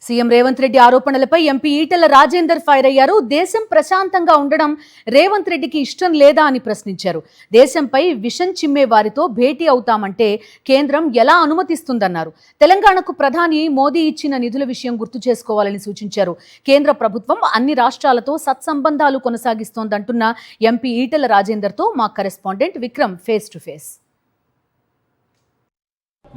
CM Revanth Reddy ఆరోపణలపై MP Etela Rajender fire అయ్యారు. దేశం ప్రశాంతంగా ఉండడం రేవంత్ రెడ్డికి ఇష్టం లేదా అని ప్రశ్నించారు. దేశంపై విషం చిమ్మే వారితో భేటీ అవుతామంటే కేంద్రం ఎలా అనుమతిస్తుందన్నారు. తెలంగాణకు ప్రధాని మోదీ ఇచ్చిన నిధుల విషయం గుర్తు చేసుకోవాలని సూచించారు. కేంద్ర ప్రభుత్వం అన్ని రాష్ట్రాలతో సత్సంబంధాలు కొనసాగిస్తోందంటున్న ఎంపీ ఈటెల రాజేందర్తో మా correspondent Vikram face to face.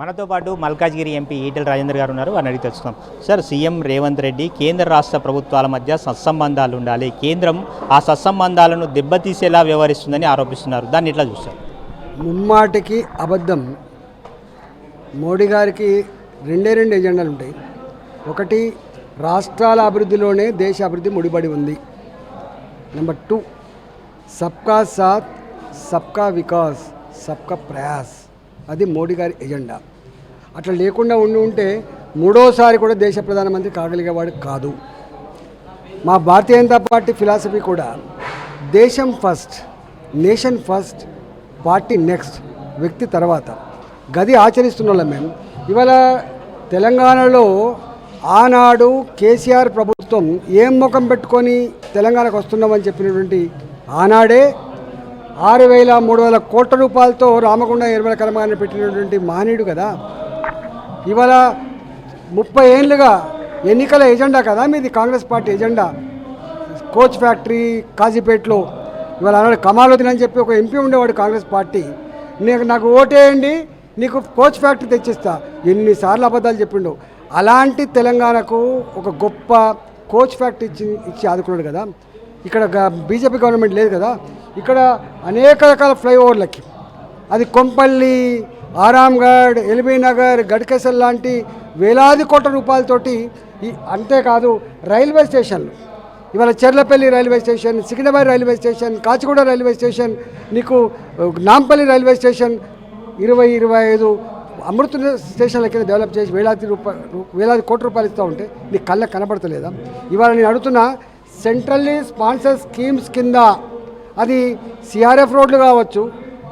మనతో పాటు మల్కాజ్గిరి ఎంపీ ఈటెల రాజేందర్ గారు ఉన్నారు. వారిని అడిగి తెలుసుకుందాం. సార్, సీఎం రేవంత్ రెడ్డి కేంద్ర రాష్ట్ర ప్రభుత్వాల మధ్య సత్సంబంధాలు ఉండాలి, కేంద్రం ఆ సత్సంబంధాలను దెబ్బతీసేలా వ్యవహరిస్తుందని ఆరోపిస్తున్నారు. దాన్ని ఎట్లా చూస్తారు? ముమ్మాటికి అబద్ధం. మోడీ గారికి రెండు ఎజెండాలు ఉంటాయి. ఒకటి, రాష్ట్రాల అభివృద్ధిలోనే దేశ అభివృద్ధి ముడిపడి ఉంది. నెంబర్ 2, సబ్కా సాత్ సబ్కా వికాస్ సబ్కా ప్రయాస్, అది మోడీ గారి ఎజెండా. అట్లా లేకుండా ఉంటే మూడోసారి కూడా దేశ ప్రధానమంత్రి కాగలిగేవాడు కాదు. మా భారతీయ జనతా పార్టీ ఫిలాసఫీ కూడా దేశం first, nation first, party next, వ్యక్తి తర్వాత. గది ఆచరిస్తున్న వాళ్ళం మేము. ఇవాళ తెలంగాణలో ఆనాడు కేసీఆర్ ప్రభుత్వం ఏం ముఖం పెట్టుకొని తెలంగాణకు వస్తున్నామని చెప్పినటువంటి ఆనాడే 6,300 కోట్ల రూపాయలతో రామగుండ నిర్మల కర్మాగారాన్ని పెట్టినటువంటి మహనీయుడు కదా. ఇవాళ 30 ఏళ్ళుగా ఎన్నికల ఎజెండా కదా మీది, Congress party agenda. Coach factory కాజీపేటలో ఇవాళ అన్నాడు కమాలుద్దీన్ అని చెప్పి ఒక ఎంపీ ఉండేవాడు కాంగ్రెస్ పార్టీ. నాకు ఓటేయండి, నీకు కోచ్ ఫ్యాక్టరీ తెచ్చిస్తా, ఎన్నిసార్లు అబద్ధాలు చెప్పిండు. అలాంటి తెలంగాణకు ఒక గొప్ప కోచ్ ఫ్యాక్టరీ ఇచ్చి ఆదుకున్నాడు కదా. ఇక్కడ బీజేపీ గవర్నమెంట్ లేదు కదా. ఇక్కడ అనేక రకాల ఫ్లైఓవర్లకి, అది కొంపల్లి, ఆరాంగఢ్, ఎల్బీ నగర్, గడ్కేసర్ లాంటి వేలాది కోట్ల రూపాయలతోటి. అంతేకాదు రైల్వే స్టేషన్లు, ఇవాళ Cherlapally railway station, Secunderabad railway station, Kacheguda railway station, నీకు నాంపల్లి రైల్వే స్టేషన్ 20-25 అమృత స్టేషన్ల కింద డెవలప్ చేసి వేలాది కోట్ల రూపాయలు ఇస్తూ ఉంటే నీకు కళ్ళకు కనబడతలేదా? ఇవాళ నేను అడుగుతున్నా, సెంట్రల్లీ స్పాన్సర్ స్కీమ్స్ కింద అది సిఆర్ఎఫ్ రోడ్లు కావచ్చు,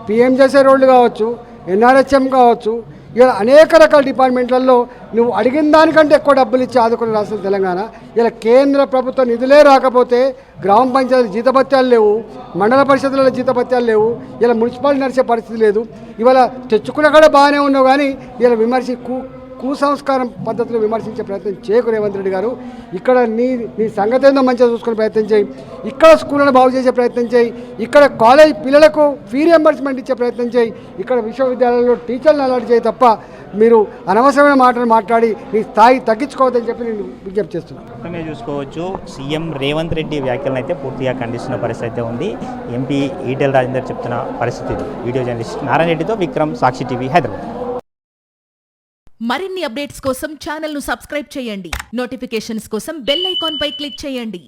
పిఎంజెస్ఏ రోడ్లు కావచ్చు, ఎన్ఆర్హెచ్ఎం కావచ్చు, ఇలా అనేక రకాల డిపార్ట్మెంట్లలో నువ్వు అడిగిన దానికంటే ఎక్కువ డబ్బులు ఇచ్చి ఆదుకున్న రాష్ట్రం తెలంగాణ. ఇలా కేంద్ర ప్రభుత్వ నిధులే రాకపోతే గ్రామ పంచాయతీ జీతభత్యాలు లేవు, మండల పరిషత్తులలో జీతభత్యాలు లేవు, ఇలా మున్సిపాలిటీ నడిచే పరిస్థితి లేదు. ఇవాళ తెచ్చుకున్న కూడా బాగానే ఉన్నావు, కానీ ఇలా కుసంస్కారం పద్ధతిలో విమర్శించే ప్రయత్నం చేయకు రేవంత్ రెడ్డి గారు. ఇక్కడ నీ సంగతి ఏందో మంచిగా చూసుకునే ప్రయత్నం చేయి, ఇక్కడ స్కూళ్ళను బాగు చేసే ప్రయత్నం చేయి, ఇక్కడ కాలేజ్ పిల్లలకు ఫీ రియంబర్స్మెంట్ ఇచ్చే ప్రయత్నం చేయి, ఇక్కడ విశ్వవిద్యాలయంలో టీచర్లను అలర్ట్ చేయి తప్ప మీరు అనవసరమైన మాటలు మాట్లాడి నీ స్థాయి తగ్గించుకోవద్దని చెప్పి నేను విజ్ఞప్తి చేస్తున్నాను. మీరు చూసుకోవచ్చు, సీఎం రేవంత్ రెడ్డి వ్యాఖ్యలను అయితే పూర్తిగా ఖండిస్తున్న పరిస్థితి అయితే ఉంది. ఎంపీ ఈటెల రాజేందర్ చెప్తున్న పరిస్థితి. వీడియో జర్నలిస్ట్ నారాయణ రెడ్డితో విక్రమ్, సాక్షి టీవీ, హైదరాబాద్. మరిన్ని అప్డేట్స్ కోసం ఛానల్ను సబ్స్క్రైబ్ చేయండి. నోటిఫికేషన్స్ కోసం బెల్ ఐకాన్ పై క్లిక్ చేయండి.